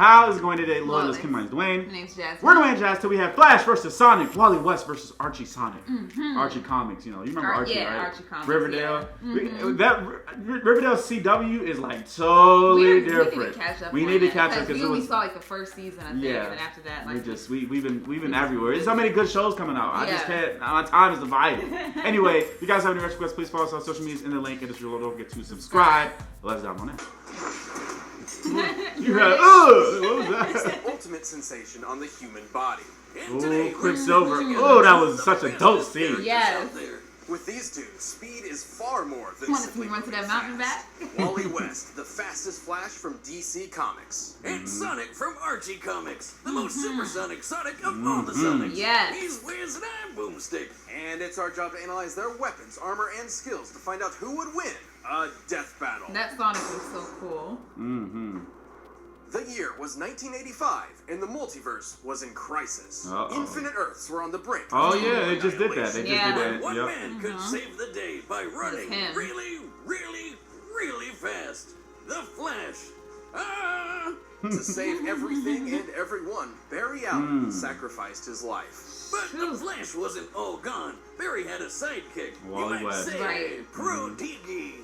How is it going today? Lord, this Kim Dwayne. My name's Jasmine. We're Dwayne Jazz till we have Flash versus Sonic, Wally West versus Archie Sonic. Archie Comics, you know. You remember Archie, yeah, right? Archie Comics. Riverdale. Yeah. That Riverdale CW is like totally different. We need to catch up. We need to catch up because we only saw like the first season, I think, and then after that, like we've been everywhere. There's so many good shows coming out. I just can't. My time is divided. Anyway, if you guys have any requests, please follow us on social media in the link in the description. Don't forget to subscribe. Let's dive on in. You heard, what was that? It's the ultimate sensation on the human body. Oh, Quicksilver. Oh, that was such a dope scene. Yes. With these two, speed is far more than Want to simply run to that mountain back? Wally West, the fastest Flash from DC Comics. And Sonic from Archie Comics, the most supersonic Sonic of all the Sonics. Yes. He's Wiz and I'm Boomstick. And it's our job to analyze their weapons, armor, and skills to find out who would win a death battle. That Sonic was so cool. The year was 1985, and the multiverse was in crisis. Infinite Earths were on the brink. Oh yeah, they just did that. They just did that. One man could save the day by running really, really, really fast. The Flash. To save everything and everyone, Barry Allen sacrificed his life. But the Flash wasn't all gone. Barry had a sidekick. Wally West. Protege.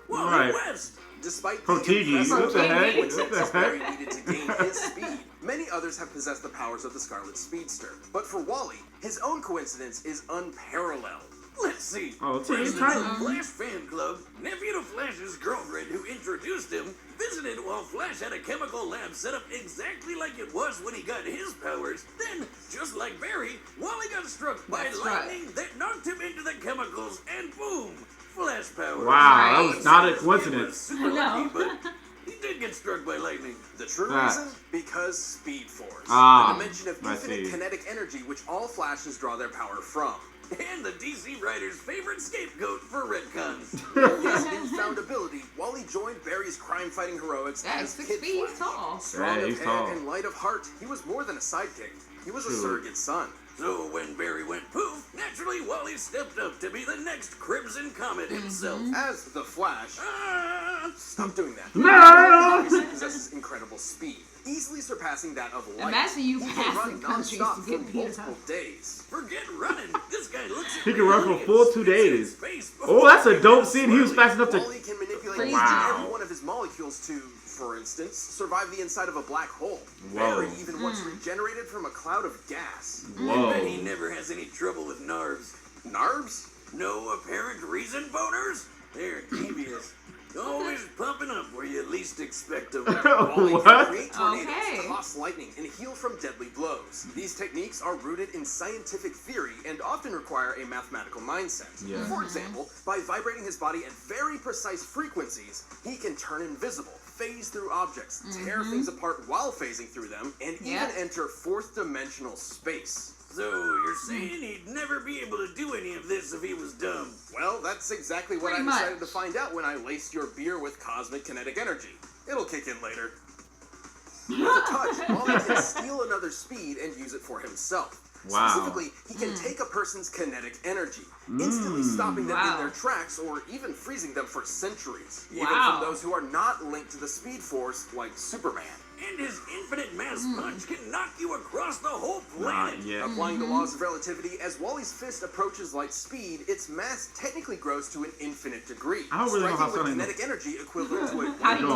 Wally West. Despite Protege. What the heck? What the Barry heck? needed to gain his speed, many others have possessed the powers of the Scarlet Speedster. But for Wally, his own coincidence is unparalleled. Let's see. Oh, President of the Flash fan club, nephew to Flash's girlfriend who introduced him, visited while Flash had a chemical lab set up exactly like it was when he got his powers. Then, just like Barry, Wally got struck by lightning that knocked him into the chemicals, and boom, Flash powers. Wow, that was not a coincidence. Super lucky, but he did get struck by lightning. The true reason? Because Speed Force. Ah, the dimension of infinite kinetic energy which all Flashes draw their power from. And the DC writer's favorite scapegoat for retcons. With his newfound ability, Wally joined Barry's crime-fighting heroics as 6 Kid feet Flash. tall. Strong of head and light of heart, he was more than a sidekick. He was a surrogate son. So when Barry went poof, naturally Wally stepped up to be the next Crimson Comet himself. As the Flash, stop doing that. No! Obviously possesses incredible speed, easily surpassing that of light. Imagine you He can passing run countries non-stop to get for beat multiple up. days. Forget running. This guy looks He can run for full 2 days. Oh, that's a dope scene. He was fast enough to. Wally can manipulate each and every one of his molecules to, for instance, survive the inside of a black hole. Barry even once regenerated from a cloud of gas. I bet he never has any trouble with NARBs. NARBs? No apparent reason boners? They're devious. Always pumping up where you least expect them. Wally What? can create tornadoes, Okay. toss lightning, and heal from deadly blows. These techniques are rooted in scientific theory and often require a mathematical mindset. Yeah. For example, by vibrating his body at very precise frequencies, he can turn invisible, phase through objects, tear things apart while phasing through them, and even enter fourth-dimensional space. So you're saying he'd never be able to do any of this if he was dumb? Well, that's exactly what I decided to find out when I laced your beer with cosmic kinetic energy. It'll kick in later. With a touch, Wally can steal another speed and use it for himself. Wow. Specifically, he can take a person's kinetic energy, instantly stopping them in their tracks or even freezing them for centuries. Even from those who are not linked to the Speed Force, like Superman. And his infinite mass punch can knock you across the whole planet. Applying the laws of relativity, as Wally's fist approaches light speed, its mass technically grows to an infinite degree. I don't really know how striking with kinetic energy equivalent to a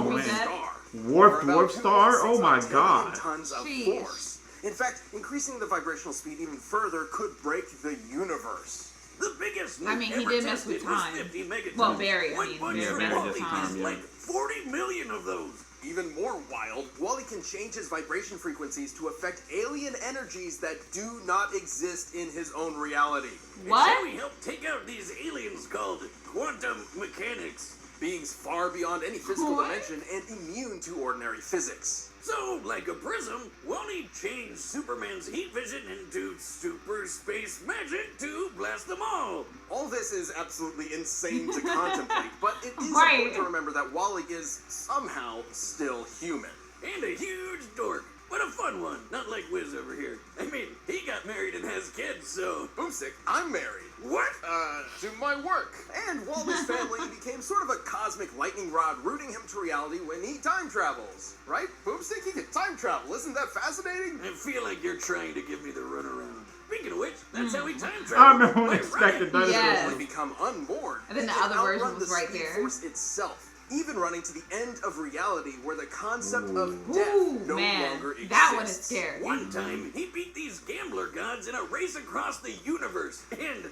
Warp star. Warp star? Oh my god. Tons of force. In fact, increasing the vibrational speed even further could break the universe. The biggest I mean, he did mess with time. 50 megatons. Well, Barry, I One mean, punch yeah, from Barry Wally did time, is like 40 million of those. Even more wild, Wally can change his vibration frequencies to affect alien energies that do not exist in his own reality. What? And so he helped take out these aliens called quantum mechanics. Beings far beyond any physical dimension and immune to ordinary physics. So, like a prism, Wally changed Superman's heat vision into super space magic to blast them all. All this is absolutely insane to contemplate, but it is important to remember that Wally is somehow still human. And a huge dork. But but a fun one. Not like Wiz over here. I mean, he got married and has kids, so... Boomstick, I'm married. What? To my work. And Wally's family became sort of a cosmic lightning rod rooting him to reality when he time travels. Right? Boomstick, he can time travel. Isn't that fascinating? I feel like you're trying to give me the runaround. Speaking of which, that's how he time I traveled. remember when expected dinosaurs. Yes. Become unmoored. And then the He can other version outrun was the right speed there. force itself, even running to the end of reality where the concept of death Ooh, no man. longer exists. That one is scary. One time, he beat these gambler gods in a race across the universe, and,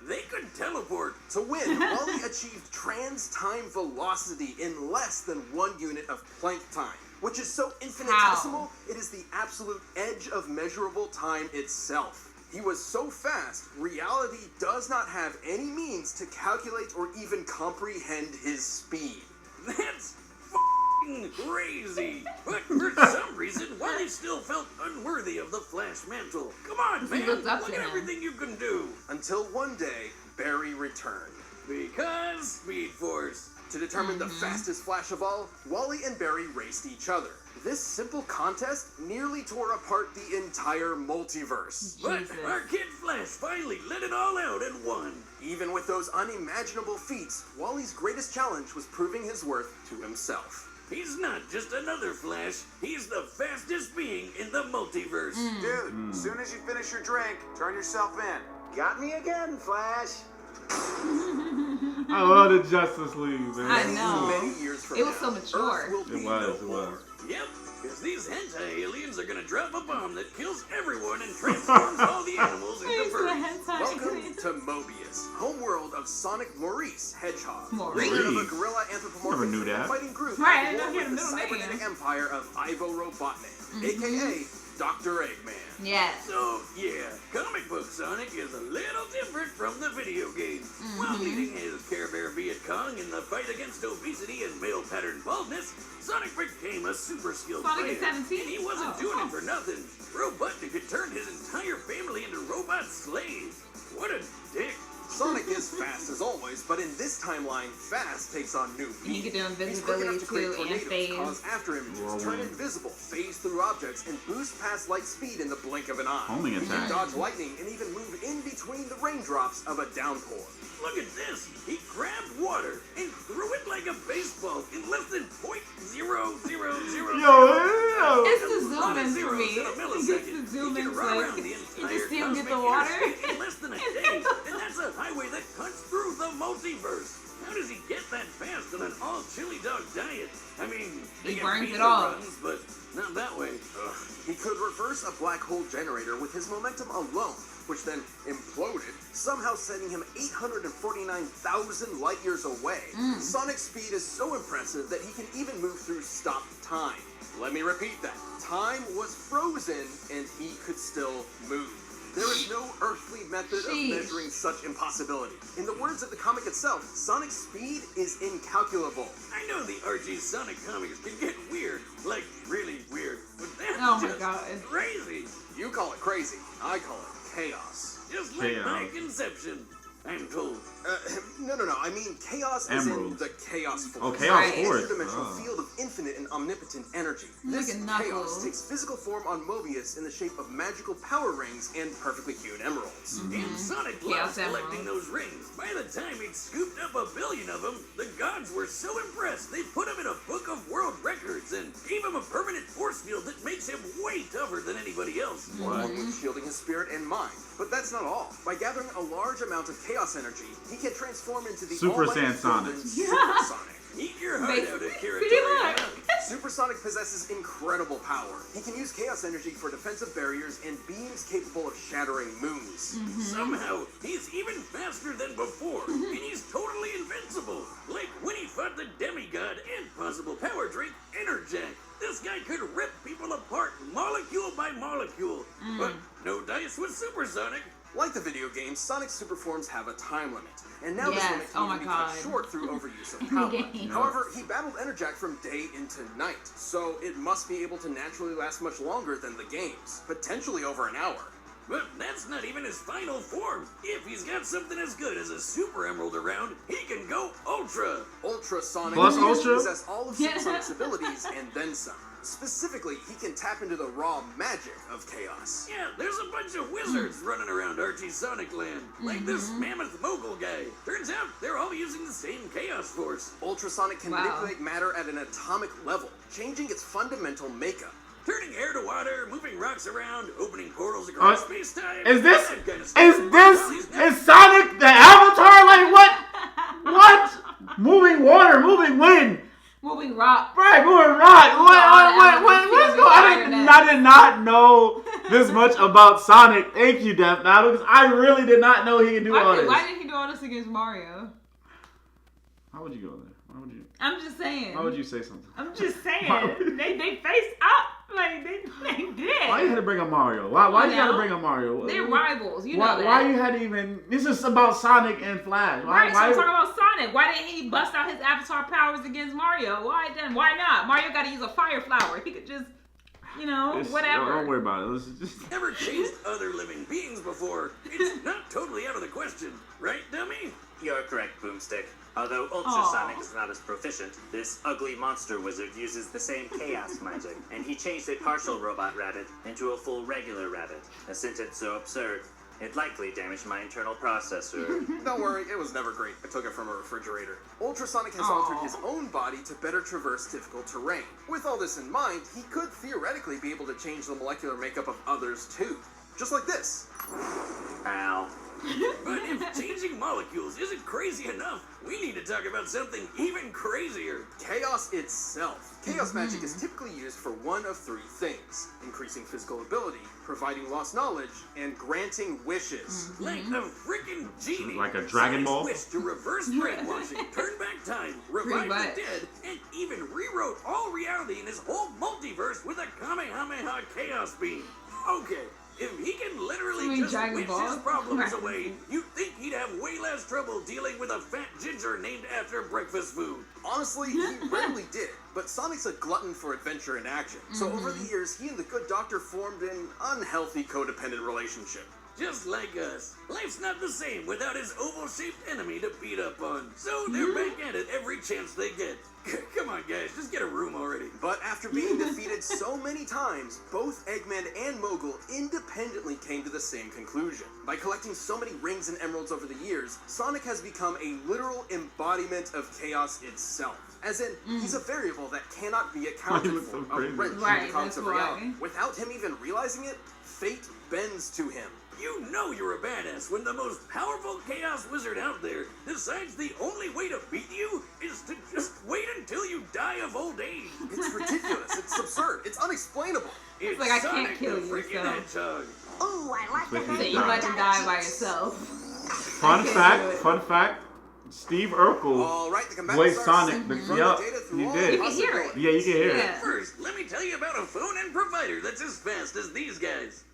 they could teleport. To win, Wally achieved trans-time velocity in less than 1 unit of Planck time, which is so infinitesimal, it is the absolute edge of measurable time itself. He was so fast, reality does not have any means to calculate or even comprehend his speed. That's f***ing crazy. But for some reason, Wally still felt unworthy of the Flash mantle. Come on, He man. looked up Look to at him. everything you can do. Until one day, Barry returned. Because Speed Force. To determine the fastest Flash of all, Wally and Barry raced each other. This simple contest nearly tore apart the entire multiverse. But Jesus. our kid Flash finally let it all out and won. Even with those unimaginable feats, Wally's greatest challenge was proving his worth to himself. He's not just another Flash. He's the fastest being in the multiverse. Dude, as soon as you finish your drink, turn yourself in. Got me again, Flash. I love the Justice League, man. I know. Many years from It was now, so mature. Earth will be It no was. more. Yep, because these hentai aliens are gonna drop a bomb that kills everyone and transforms all the animals into birds. Welcome to Mobius, homeworld of Sonic Maurice Hedgehog. Maurice. Leader of a gorilla anthropomorphic Never knew that. fighting group Right, I at didn't war hear with the the middle name. cybernetic empire of Ivo Robotnik, aka Dr. Eggman. Yes. So, yeah, comic book Sonic is a little different from the video game. While leading his Care Bear Viet Cong in the fight against obesity and male pattern baldness, Sonic became a super skilled Sonic is fighter. 17? And he wasn't Oh, doing oh. it for nothing. Robotnik could turn his entire family into robot slaves. What a dick. Sonic is fast as always, but in this timeline, fast takes on new And you meaning. can do He's quick enough invisibility to create too and tornadoes, phase. cause after images, turn Whirlwind. invisible, phase through objects, and boost past light speed in the blink of an eye. Homing He can attack. dodge lightning and even move in between the raindrops of a downpour. Look at this. He grabbed water and threw it like a baseball in less than .0000. Yo, It's the zoom ins for zeros me. in a He millisecond. gets the zoom He can ins run like around the you entire just see him get the cosmic water. interstate in less than a day, and that's a highway that cuts through the multiverse. How does he get that fast on an all chili dog diet? I mean, they He get burns pizza it all. runs, but not that way. Ugh. He could reverse a black hole generator with his momentum alone, which then imploded, somehow sending him 849,000 light years away. Sonic's speed is so impressive that he can even move through stopped time. Let me repeat that. Time was frozen and he could still move. There is no earthly method of Sheesh. measuring such impossibility. In the words of the comic itself, Sonic's speed is incalculable. I know the Archie Sonic comics can get weird, like really weird, but that's Oh my just God. crazy. You call it crazy, I call it chaos. Just like Chaos. my conception, I'm told. No, I mean chaos as in Emeralds. the chaos force. Oh, chaos Right. force. An interdimensional Oh. field of infinite and omnipotent energy. Like This a chaos knuckle. takes physical form on Mobius in the shape of magical power rings and perfectly hewn emeralds. And Sonic Chaos loves collecting Emeralds. those rings. By the time he'd scooped up 1 billion of them, the gods were so impressed they put him in a book of world records and gave him a permanent force field that makes him way tougher than anybody else. Along with shielding his spirit and mind. But that's not all. By gathering a large amount of chaos energy, he can transform into the Super almighty Saiyan Sonic. golden Super Sonic. Eat your heart out, Basically, Akira pretty Toriyama. much. Supersonic possesses incredible power. He can use chaos energy for defensive barriers and beams capable of shattering moons. Somehow, he's even faster than before, and he's totally invincible. Like when he fought the demigod and possible power drink, Enerjack. This guy could rip people apart molecule by molecule. But no dice with Supersonic. Like the video games, Sonic's super forms have a time limit. And now this Yes, limit can oh even my be cut God. short through overuse of the power. game. However, he battled Enerjack from day into night, so it must be able to naturally last much longer than the games, potentially over an hour. But that's not even his final form. If he's got something as good as a Super Emerald around, he can go Ultra. Ultra Sonic Plus appears to Ultra? possess all of Supersonic's abilities and then some. Specifically, he can tap into the raw magic of chaos. Yeah, there's a bunch of wizards running around Archie's Sonic Land. Like this mammoth mogul guy. Turns out they're all using the same chaos force. Ultrasonic can manipulate matter at an atomic level, changing its fundamental makeup. Turning air to water, moving rocks around, opening portals across space-time. Is this Is Sonic the Avatar? Like what? What? Moving water, moving wind. Moving rock. Right, moving rock. What's going on? I did not know this much about Sonic. Thank you, Death Battle, because I really did not know he could do all this. Why did he do all this against Mario? How would you go there? Why would you? I'm just saying. Why would you say something? I'm just saying. they faced up. Like, they did. Why you had to bring up Mario? Why you had to bring up Mario? They're rivals. You know that. Why you had to even... This is about Sonic and Flash. So I'm talking about Sonic. Why didn't he bust out his avatar powers against Mario? Why then? Why not? Mario got to use a fire flower. He could just, whatever. Don't worry about it. Just... Never chased other living beings before. It's not totally out of the question. Right, dummy? You're correct, Boomstick. Although Ultrasonic is not as proficient, this ugly monster wizard uses the same chaos magic, and he changed a partial robot rabbit into a full regular rabbit. A sentence so absurd, it likely damaged my internal processor. Don't worry, it was never great. I took it from a refrigerator. Ultrasonic has altered his own body to better traverse difficult terrain. With all this in mind, he could theoretically be able to change the molecular makeup of others too. Just like this. Ow. But if changing molecules isn't crazy enough, we need to talk about something even crazier. Chaos itself. Chaos magic is typically used for one of three things: increasing physical ability, providing lost knowledge, and granting wishes. Like a freaking genie. Like a Dragon Ball? Wish to reverse brainwashing, turn back time, revive the dead, and even rewrote all reality in his whole multiverse with a Kamehameha chaos beam. Okay. If he can literally just wish his problems away, you'd think he'd have way less trouble dealing with a fat ginger named after breakfast food. Honestly, he rarely did, but Sonic's a glutton for adventure and action. So over the years, he and the Good Doctor formed an unhealthy codependent relationship. Just like us. Life's not the same without his oval-shaped enemy to beat up on. So they're back at it every chance they get. Come on, guys, just get a room already. But after being defeated so many times, both Eggman and Mogul independently came to the same conclusion. By collecting so many rings and emeralds over the years, Sonic has become a literal embodiment of chaos itself. As in, he's a variable that cannot be accounted for, a wrench in the cogs of reality. Without him even realizing it, fate bends to him. You know you're a badass when the most powerful chaos wizard out there decides the only way to beat you is to just wait until you die of old age. It's ridiculous. It's absurd. It's unexplainable. It's like I Sonic can't kill the you, freaking hedgehog. Ooh, I like the So you let him die by yourself. Fun fact. Steve Urkel All right, the voiced Sonic. Yup, he did. You can hear it. Yeah, you can hear it. First, let me tell you about a phone and provider that's as fast as these guys.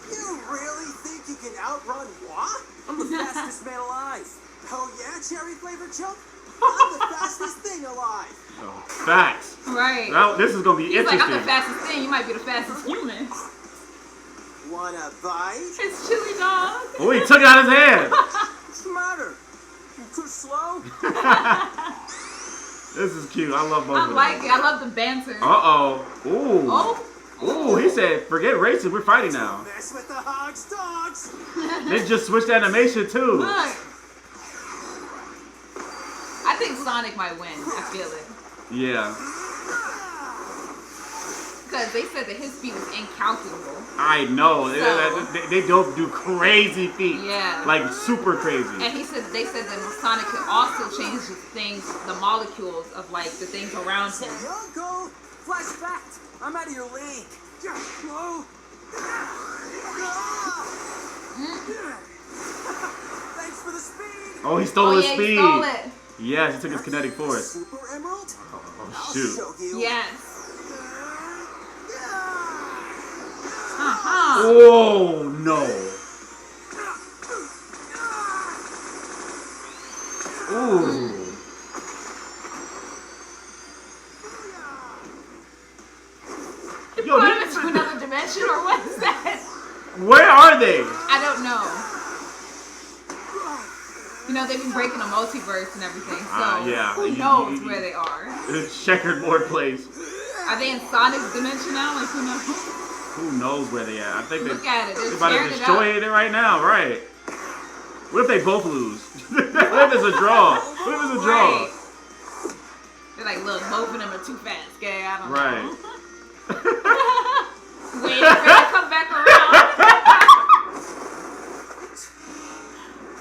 You really think you can outrun what? I'm the fastest man alive. Oh yeah, cherry flavored chump? I'm the fastest thing alive. Oh, facts. Right. Well, this is gonna be He's interesting. like, I'm the fastest thing. You might be the fastest human. Wanna bite? It's Chili Dog. Oh, he took it out of his hand. What's the matter? You too slow? This is cute. I love both I of them. like it. I love the banter. Ooh. Oh. Ooh, he said, forget racing. We're fighting now. Mess with the hogs, dogs. They just switched animation too. Look. I think Sonic might win. I feel it. Yeah. Because they said that his speed was incalculable. I know. So, they don't do crazy feats. Yeah. Like super crazy. And they said that Sonic could also change the molecules of like the things around him. Uncle, flashback. I'm out of your league. Whoa. Thanks for the speed. Oh, he stole his yeah, speed. He stole it. Yes, he took his kinetic force. Super Emerald? Oh, shoot. I'll show you. Yes. Oh, no. Ooh. You put him into another dimension, or what is that? Where are they? I don't know. You know, they've been breaking the multiverse and everything, so yeah. who knows where they are? Checkerboard place. Are they in Sonic's dimension now? Like, who knows? Who knows where they at? I think Look at it. they're They're about to tearing destroy it right now, right? What if they both lose? What if it's a draw? What if it's a draw? Right. They're like, look, both of them are too fast, okay? I don't know. Wait for it to come back around.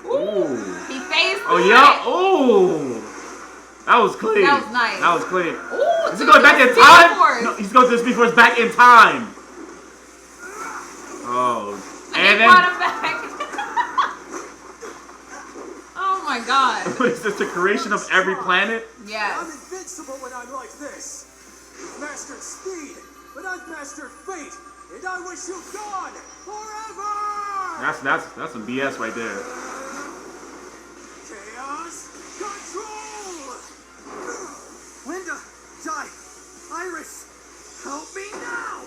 Ooh. He phased Oh, through yeah. it. Ooh. That was clean. That was nice. That was clean. Ooh, Is he going back in time? No, he's going to the Speed Force back in time. Oh. And then brought him back. Oh my god. What is this, the creation of every planet? Yes. I'm invincible when I'm like this. You've mastered speed, but I've mastered fate, and I wish you gone forever! That's some BS right there. Chaos control! Linda, Di, Iris, help me now!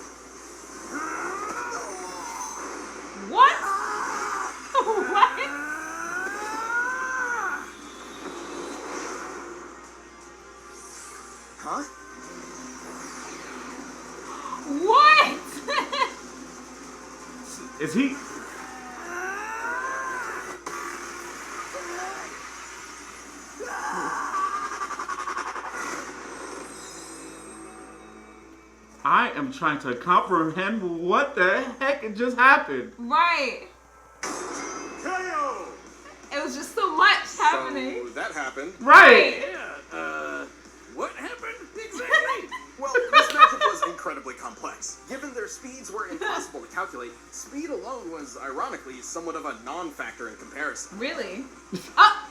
What? What? Huh? What? Is he? I am trying to comprehend what the heck just happened. Right. KO! It was just so much happening. So that happened. Right. Yeah, what happened exactly? Well, this matchup was incredibly complex. Given their speeds were impossible to calculate, speed alone was, ironically, somewhat of a non-factor in comparison. Really? Oh!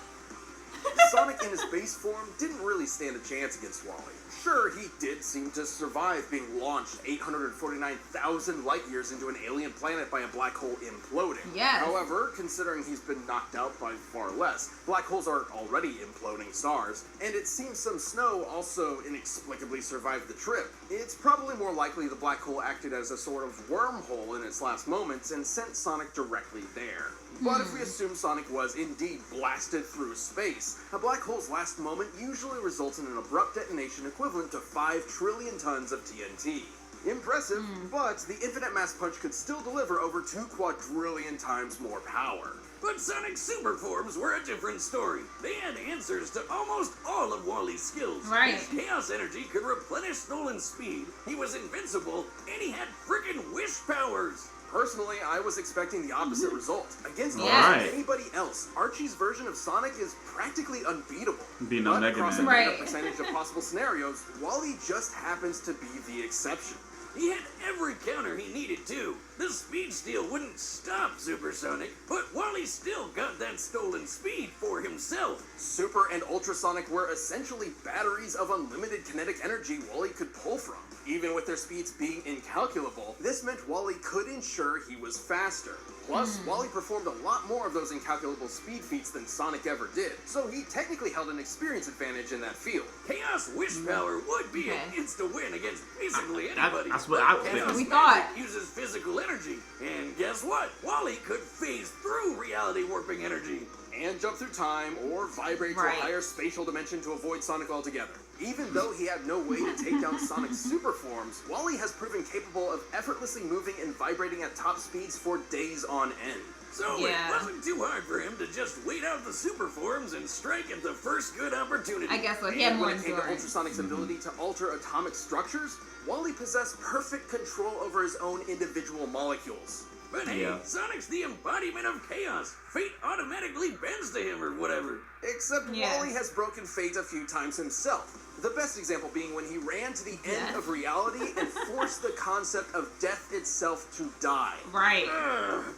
Sonic in his base form didn't really stand a chance against Wally. Sure, he did seem to survive being launched 849,000 light years into an alien planet by a black hole imploding. Yes. However, considering he's been knocked out by far less, black holes are already imploding stars, and it seems some snow also inexplicably survived the trip. It's probably more likely the black hole acted as a sort of wormhole in its last moments and sent Sonic directly there. But if we assume Sonic was indeed blasted through space, a black hole's last moment usually results in an abrupt detonation equivalent to 5 trillion tons of TNT. Impressive, but the infinite mass punch could still deliver over 2 quadrillion times more power. But Sonic's super forms were a different story. They had answers to almost all of Wally's skills. Right. His chaos energy could replenish stolen speed, he was invincible, and he had frickin' wish powers. Personally, I was expecting the opposite result. Against Right. anybody else, Archie's version of Sonic is practically unbeatable. Being a But Mega across a Man. greater Right. percentage of possible scenarios, Wally just happens to be the exception. He had every counter he needed too. The speed steal wouldn't stop Supersonic, but Wally still got that stolen speed for himself. Super and Ultrasonic were essentially batteries of unlimited kinetic energy Wally could pull from. Even with their speeds being incalculable, this meant Wally could ensure he was faster. Plus, Wally performed a lot more of those incalculable speed feats than Sonic ever did, so he technically held an experience advantage in that field. Chaos wish power would be an insta-win against basically anybody. That's what I was Chaos thinking. We magic thought. uses physical energy, and guess what? Wally could phase through reality warping energy. And jump through time or vibrate to a Right. higher spatial dimension to avoid Sonic altogether. Even though he had no way to take down Sonic's super forms, Wally has proven capable of effortlessly moving and vibrating at top speeds for days on end. So Yeah. it wasn't too hard for him to just wait out the super forms and strike at the first good opportunity. I guess so. He had And more when it came to endurance. Ultrasonic's ability to alter atomic structures, Wally possessed perfect control over his own individual molecules. But hey, Yeah. Sonic's the embodiment of chaos. Fate automatically bends to him or whatever. Except Yes. Wally has broken fate a few times himself. The best example being when he ran to the end Yes. of reality and forced the concept of death itself to die. Right.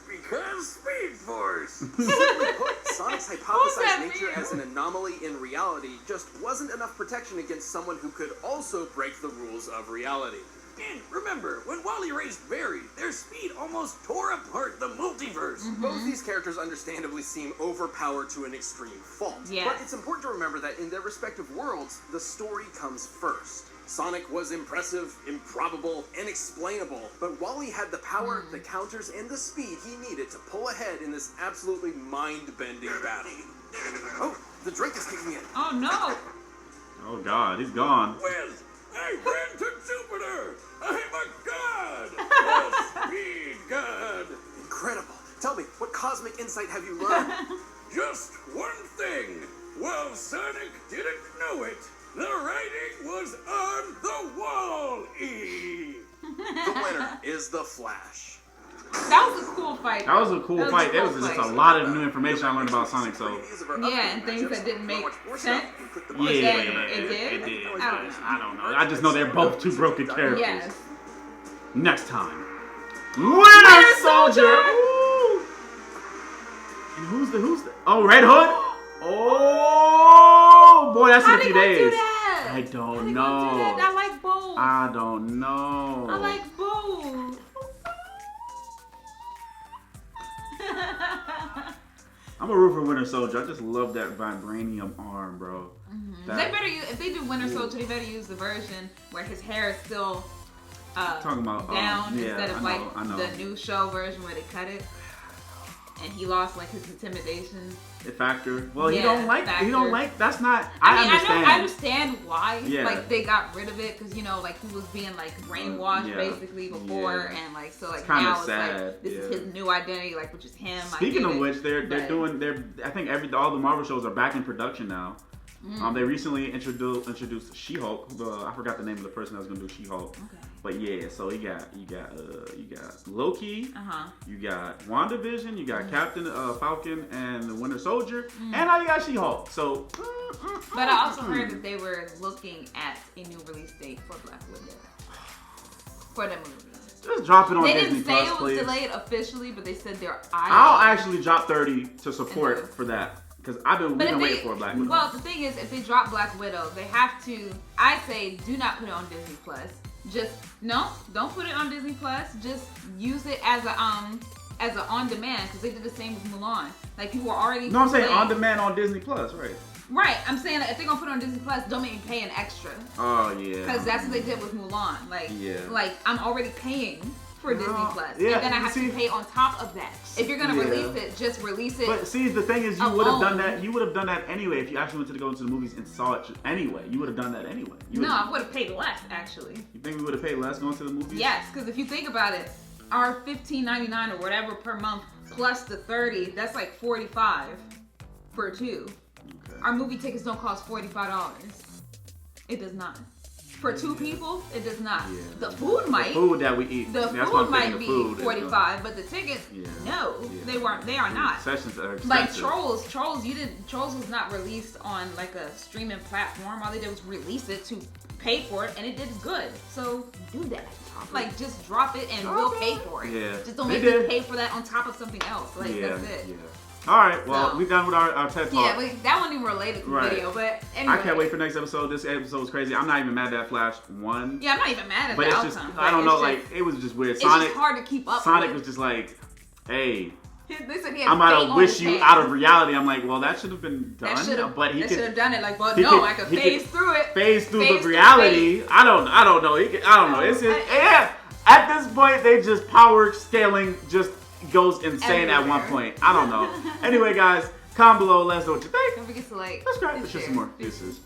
Because Speed Force. Simply put, Sonic's that hypothesized nature mean? as an anomaly in reality just wasn't enough protection against someone who could also break the rules of reality. And remember, when Wally raced Barry, their speed almost tore apart the multiverse. Both these characters understandably seem overpowered to an extreme fault. Yes. But it's important to remember that in their respective worlds, the story comes first. Sonic was impressive, improbable, inexplainable, but Wally had the power, the counters, and the speed he needed to pull ahead in this absolutely mind-bending battle. Oh, the drink is kicking in. Oh no. Oh God, he's gone. Whiz! I ran to Jupiter! I'm a god! A speed god! Incredible. Tell me, what cosmic insight have you learned? Just one thing. While Sonic didn't know it, the writing was on the wall. The winner is the Flash. That was a cool fight. That was a cool fight. There was just a lot of new information I learned about Sonic. So Yeah, and things that didn't make sense. yeah, It did? It did. I I don't know. I just know they're both two broken characters. Yes. Next time, Winter Soldier. Ooh. And who's the? Oh, Red Hood. Oh boy, that's in How a they few gonna do days. that? I How they don't gonna do know. that? I like both. I don't know. I like both. I'm a root for Winter Soldier. I just love that vibranium arm, bro. They better use, if they do Winter Soldier, they better use the version where his hair is still Talking about down yeah, instead of I know. the new show version where they cut it. And he lost like his intimidation. The factor. Well, Yeah, he don't like. factor. He don't like. That's not. I mean, understand. I understand why. Yeah. Like they got rid of it because you know, like he was being like brainwashed Yeah. basically before, Yeah. and like so like kinda now it's sad, like this is yeah. his new identity, like which is him. Speaking of which, they're but- doing. I think all the Marvel shows are back in production now. They recently introduced She-Hulk. I forgot the name of the person that was gonna do She-Hulk. Okay. But yeah, so you got Loki, you got WandaVision, you got Captain Falcon and the Winter Soldier, and now you got She-Hulk. So, But I also heard that they were looking at a new release date for Black Widow for the movie. just drop it on They Disney didn't say Plus, it was please. delayed officially, but they said they're eyeing. I'll actually drop 30 to support Okay. for that because we've been waiting for a Black Widow. Well, the thing is, if they drop Black Widow, they have to. I say, do not put it on Disney Plus. Don't put it on Disney Plus. Just use it as a on demand because they did the same with Mulan. Like people were already. No, I'm saying playing- on demand on Disney Plus, right? Right, I'm saying that if they're gonna put it on Disney Plus, don't make me pay an extra. Oh yeah. Because that's what they did with Mulan. Like I'm already paying for Disney Plus, yeah, and then I have see- to pay on top of that. If you're gonna Yeah. release it, just release it. But see, the thing is, you would have done alone. that. You would have done that anyway if you actually went to go into the movies and saw it anyway. You would have done that anyway. You No, I would have paid less actually. You think we would have paid less going to the movies? Yes, because if you think about it, our $15.99 or whatever per month plus the 30, that's like $45 for two. Okay. Our movie tickets don't cost $45. It does not. For two people, it does not. Yeah. The food might. The food that we eat. The that's what food I'm might thinking, be the food is, $45, but the tickets, Yeah. no, Yeah. they are not. Sessions are expensive. Like Trolls was not released on like a streaming platform. All they did was release it to pay for it, and it did good. So do that. Like just drop it and we'll pay for it. Yeah. Just don't They make did. me pay for that on top of something else. Like Yeah. that's it. Yeah. All right. Well, So- we're done with our TED Talk. Yeah, but that wasn't even related to the Right. video. But anyway. I can't wait for next episode. This episode was crazy. I'm not even mad that Flash won. Yeah, I'm not even mad at But the it's outcome. just, but I don't it's know, just- like, it was just weird. it's just hard to keep up Sonic with. was just like, hey, They said he had I'm fate about to on wish his you hand. out of reality. I'm like, well, that should have been done. That should have could done it. Like, but he no, could- I could he could phase through it. phase through Phase the through reality. I don't know. I don't know. It's just, yeah. At this point, they just power scaling just goes insane at one Everywhere. point. I don't know. Anyway, guys, comment below. Let us know what you think. Don't forget to like, Subscribe and for share. some more. Deuces.